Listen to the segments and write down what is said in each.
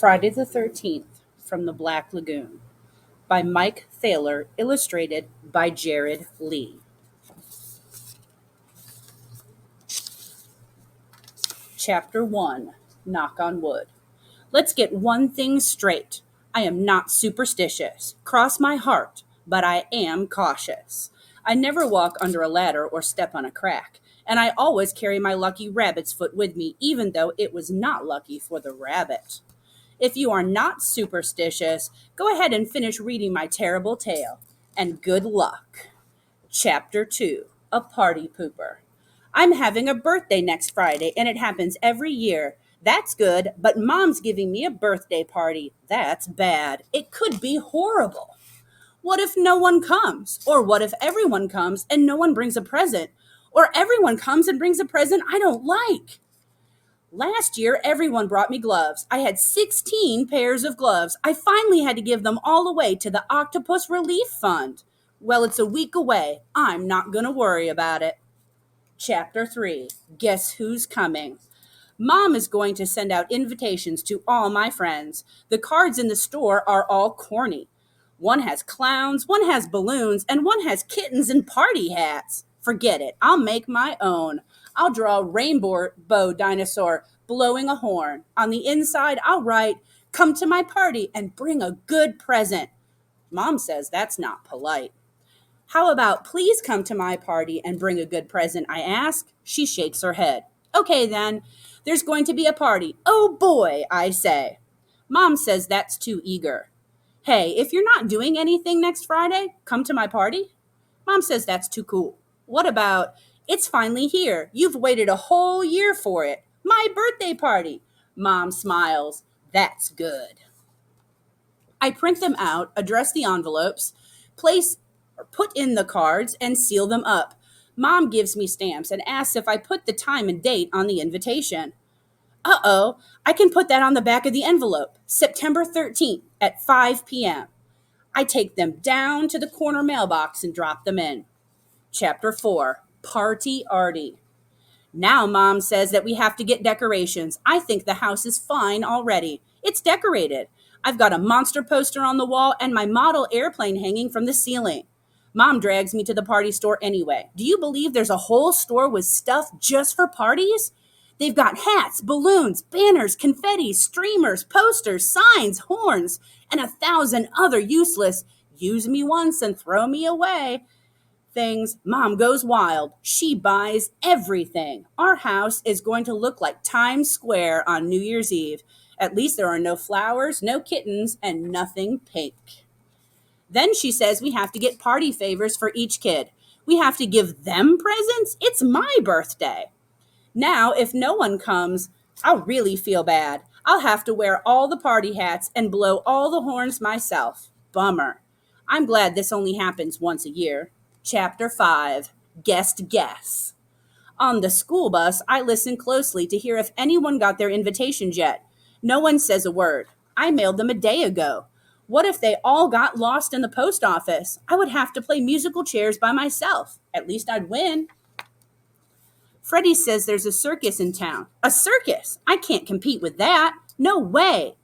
Friday the 13th from the Black Lagoon by Mike Thaler, illustrated by Jared Lee. Chapter 1 Knock on Wood. Let's get one thing straight. I am not superstitious. Cross my heart, but I am cautious. I never walk under a ladder or step on a crack, and I always carry my lucky rabbit's foot with me, even though it was not lucky for the rabbit. If you are not superstitious, go ahead and finish reading my terrible tale, and good luck. Chapter 2 A Party Pooper. I'm having a birthday next Friday, and it happens every year. That's good, but Mom's giving me a birthday party. That's bad. It could be horrible. What if no one comes? Or what if everyone comes and no one brings a present? Or everyone comes and brings a present I don't like? Last year, everyone brought me gloves. I had 16 pairs of gloves. I finally had to give them all away to the Octopus Relief Fund. Well, it's a week away. I'm not going to worry about it. Chapter 3 Guess Who's Coming? Mom is going to send out invitations to all my friends. The cards in the store are all corny. One has clowns, one has balloons, and one has kittens and party hats. Forget it. I'll make my own. I'll draw a rainbow dinosaur blowing a horn. On the inside, I'll write, "Come to my party and bring a good present." Mom says that's not polite. How about please come to my party and bring a good present, I ask. She shakes her head. Okay then, there's going to be a party. Oh boy, I say. Mom says that's too eager. Hey, if you're not doing anything next Friday, come to my party. Mom says that's too cool. What about, it's finally here. You've waited a whole year for it. My birthday party. Mom smiles. That's good. I print them out, address the envelopes, put in the cards, and seal them up. Mom gives me stamps and asks if I put the time and date on the invitation. Uh-oh, I can put that on the back of the envelope. September 13th at 5 p.m. I take them down to the corner mailbox and drop them in. Chapter 4 Party Arty. Now Mom says that we have to get decorations. I think the house is fine already. It's decorated. I've got a monster poster on the wall and my model airplane hanging from the ceiling. Mom drags me to the party store anyway. Do you believe there's a whole store with stuff just for parties? They've got hats, balloons, banners, confetti, streamers, posters, signs, horns, and 1,000 other useless, use me once and throw me away things. Mom goes wild. She buys everything. Our house is going to look like Times Square on New Year's Eve. At least there are no flowers, no kittens, and nothing pink. Then she says we have to get party favors for each kid. We have to give them presents? It's my birthday. Now, if no one comes, I'll really feel bad. I'll have to wear all the party hats and blow all the horns myself. Bummer. I'm glad this only happens once a year. Chapter 5 Guest Guess. On the school bus, I listen closely to hear if anyone got their invitations yet. No one says a word. I mailed them a day ago. What if they all got lost in the post office? I would have to play musical chairs by myself. At least I'd win. Freddie says there's a circus in town. A circus? I can't compete with that. No way.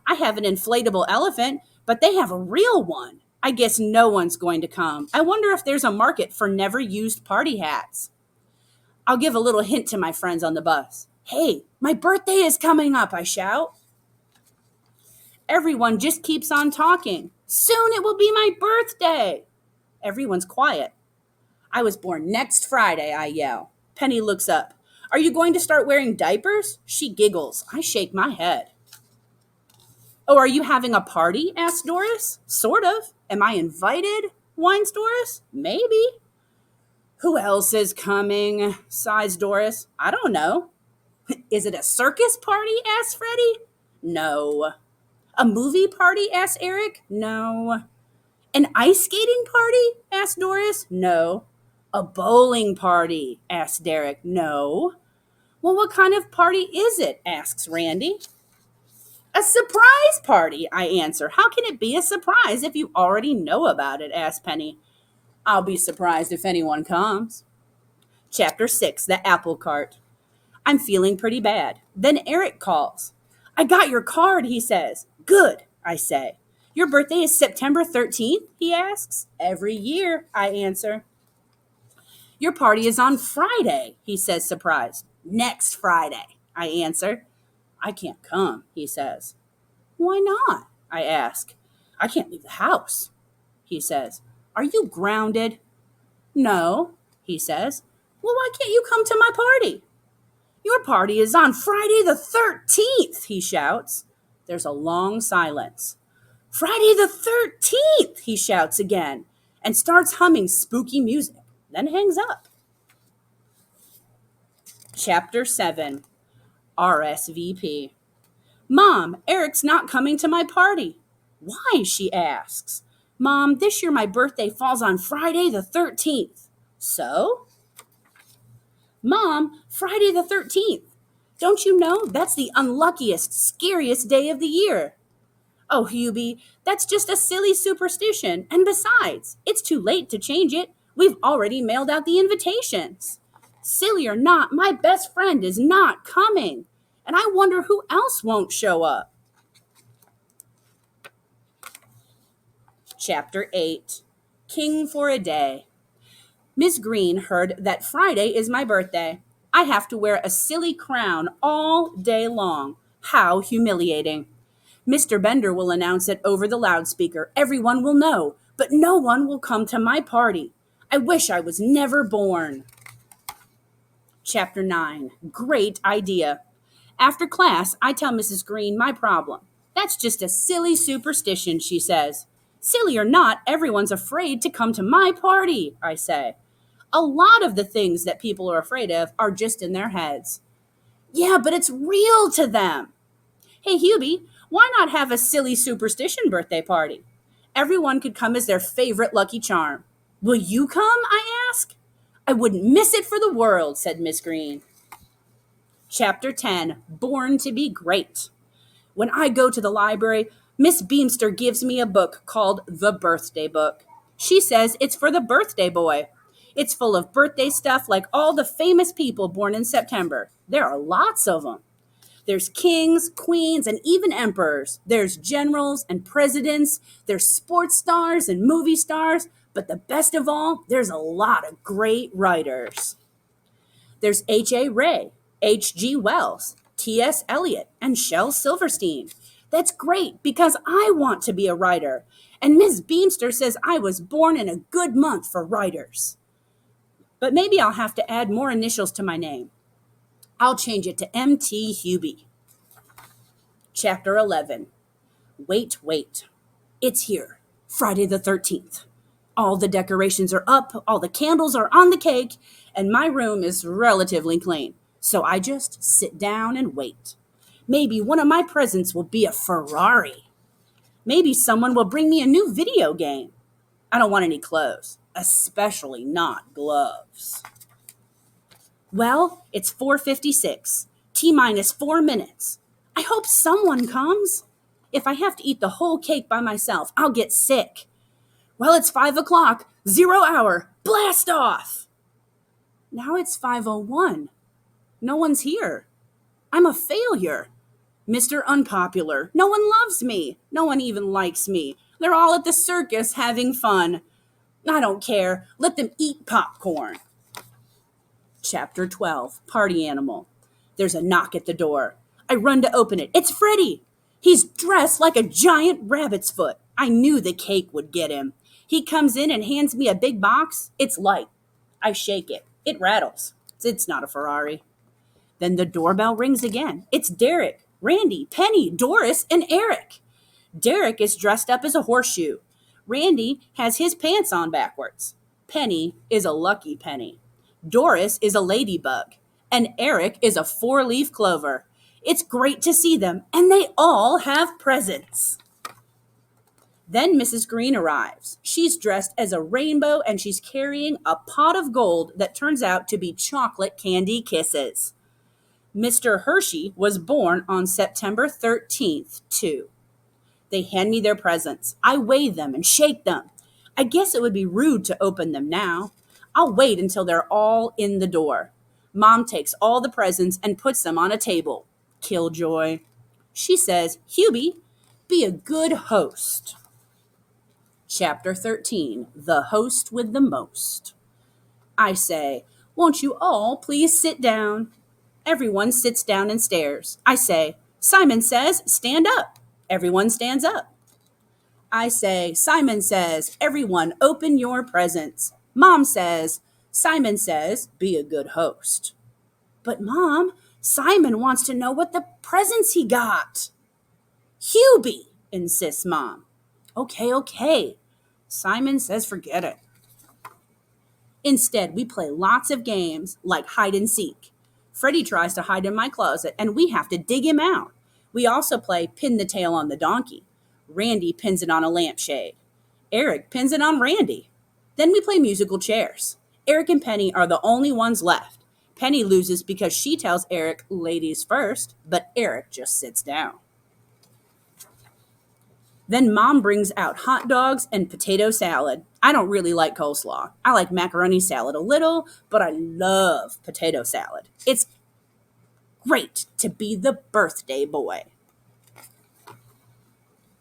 I have an inflatable elephant, but they have a real one. I guess no one's going to come. I wonder if there's a market for never used party hats. I'll give a little hint to my friends on the bus. Hey, my birthday is coming up, I shout. Everyone just keeps on talking. Soon it will be my birthday. Everyone's quiet. I was born next Friday, I yell. Penny looks up. Are you going to start wearing diapers? She giggles. I shake my head. Oh, are you having a party? Asks Doris. Sort of. Am I invited? Whines Doris. Maybe. Who else is coming? Sighs Doris. I don't know. Is it a circus party? Asks Freddie. No. A movie party? Asks Eric. No. An ice skating party? Asks Doris. No. A bowling party? Asks Derek. No. Well, what kind of party is it? Asks Randy. A surprise party, I answer. How can it be a surprise if you already know about it? Asks Penny. I'll be surprised if anyone comes. Chapter 6 The Apple Cart. I'm feeling pretty bad. Then Eric calls. I got your card, he says. Good, I say. Your birthday is September 13th, he asks. Every year, I answer. Your party is on Friday, he says, surprised. Next Friday, I answer. I can't come, he says. Why not? I ask. I can't leave the house, he says. Are you grounded? No, he says. Well, why can't you come to my party? Your party is on Friday the 13th, he shouts. There's a long silence. Friday the 13th, he shouts again and starts humming spooky music, then hangs up. Chapter 7, RSVP. Mom, Eric's not coming to my party. Why, she asks. Mom, this year my birthday falls on Friday the 13th. So? Mom, Friday the 13th. Don't you know that's the unluckiest, scariest day of the year? Oh, Hubie, that's just a silly superstition. And besides, it's too late to change it. We've already mailed out the invitations. Silly or not, my best friend is not coming. And I wonder who else won't show up. Chapter 8, King for a Day. Miss Green heard that Friday is my birthday. I have to wear a silly crown all day long. How humiliating. Mr. Bender will announce it over the loudspeaker. Everyone will know, but no one will come to my party. I wish I was never born. Chapter 9, Great Idea. After class, I tell Mrs. Green my problem. That's just a silly superstition, she says. Silly or not, everyone's afraid to come to my party, I say. A lot of the things that people are afraid of are just in their heads. Yeah, but it's real to them. Hey, Hubie, why not have a silly superstition birthday party? Everyone could come as their favorite lucky charm. Will you come, I ask? I wouldn't miss it for the world, said Miss Green. Chapter 10, Born to be Great. When I go to the library, Miss Beamster gives me a book called The Birthday Book. She says it's for the birthday boy. It's full of birthday stuff like all the famous people born in September. There are lots of them. There's kings, queens, and even emperors. There's generals and presidents. There's sports stars and movie stars. But the best of all, there's a lot of great writers. There's H.A. Rey, H.G. Wells, T.S. Eliot, and Shel Silverstein. That's great because I want to be a writer. And Miss Beamster says I was born in a good month for writers. But maybe I'll have to add more initials to my name. I'll change it to M.T. Hubie. Chapter 11. Wait, wait. It's here. Friday the 13th. All the decorations are up, all the candles are on the cake, and my room is relatively clean. So I just sit down and wait. Maybe one of my presents will be a Ferrari. Maybe someone will bring me a new video game. I don't want any clothes, especially not gloves. Well, it's 4:56. T-minus 4 minutes. I hope someone comes. If I have to eat the whole cake by myself, I'll get sick. Well, it's 5 o'clock. 0 hour. Blast off. Now it's 5:01. No one's here. I'm a failure. Mr. Unpopular. No one loves me. No one even likes me. They're all at the circus having fun. I don't care. Let them eat popcorn. Chapter 12, Party Animal. There's a knock at the door. I run to open it. It's Freddy. He's dressed like a giant rabbit's foot. I knew the cake would get him. He comes in and hands me a big box. It's light. I shake it. It rattles. It's not a Ferrari. Then the doorbell rings again. It's Derek, Randy, Penny, Doris, and Eric. Derek is dressed up as a horseshoe. Randy has his pants on backwards. Penny is a lucky penny. Doris is a ladybug. And Eric is a 4-leaf clover. It's great to see them, and they all have presents. Then Mrs. Green arrives. She's dressed as a rainbow, and she's carrying a pot of gold that turns out to be chocolate candy kisses. Mr. Hershey was born on September 13th, too. They hand me their presents. I weigh them and shake them. I guess it would be rude to open them now. I'll wait until they're all in the door. Mom takes all the presents and puts them on a table. Killjoy. She says, Hubie, be a good host. Chapter 13, The Host with the Most. I say, won't you all please sit down? Everyone sits down and stares. I say, Simon says, stand up. Everyone stands up. I say, Simon says, everyone open your presents. Mom says, Simon says, be a good host. But Mom, Simon wants to know what the presents he got. Hubie, insists Mom. Okay. Simon says, forget it. Instead, we play lots of games like hide and seek. Freddie tries to hide in my closet, and we have to dig him out. We also play pin the tail on the donkey. Randy pins it on a lampshade. Eric pins it on Randy. Then we play musical chairs. Eric and Penny are the only ones left. Penny loses because she tells Eric ladies first, but Eric just sits down. Then Mom brings out hot dogs and potato salad. I don't really like coleslaw. I like macaroni salad a little, but I love potato salad. It's great to be the birthday boy.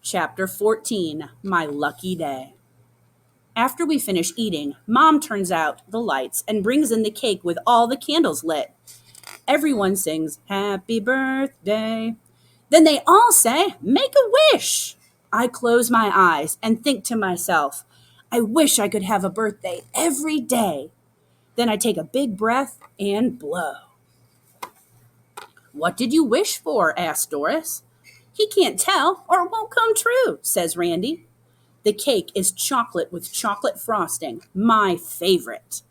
Chapter 14, My Lucky Day. After we finish eating, Mom turns out the lights and brings in the cake with all the candles lit. Everyone sings, Happy Birthday. Then they all say, Make a wish. I close my eyes and think to myself, I wish I could have a birthday every day. Then I take a big breath and blow. What did you wish for? Asked Doris. He can't tell or it won't come true, says Randy. The cake is chocolate with chocolate frosting, my favorite.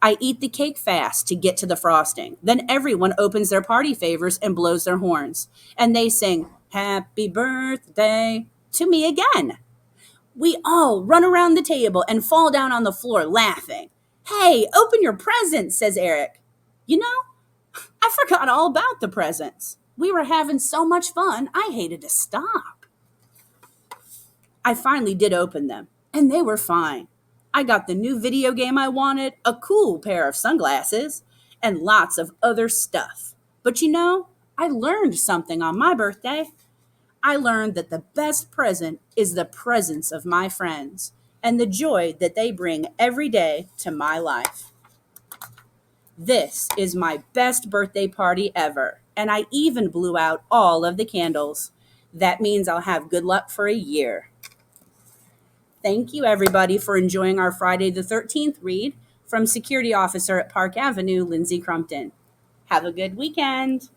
I eat the cake fast to get to the frosting. Then everyone opens their party favors and blows their horns. And they sing, Happy Birthday to me again. We all run around the table and fall down on the floor laughing. Hey, open your presents, says Eric. You know, I forgot all about the presents. We were having so much fun, I hated to stop. I finally did open them, and they were fine. I got the new video game I wanted, a cool pair of sunglasses, and lots of other stuff. But you know, I learned something on my birthday. I learned that the best present is the presence of my friends and the joy that they bring every day to my life. This is my best birthday party ever, and I even blew out all of the candles. That means I'll have good luck for a year. Thank you, everybody, for enjoying our Friday the 13th read from Security Officer at Park Avenue, Lindsay Crumpton. Have a good weekend.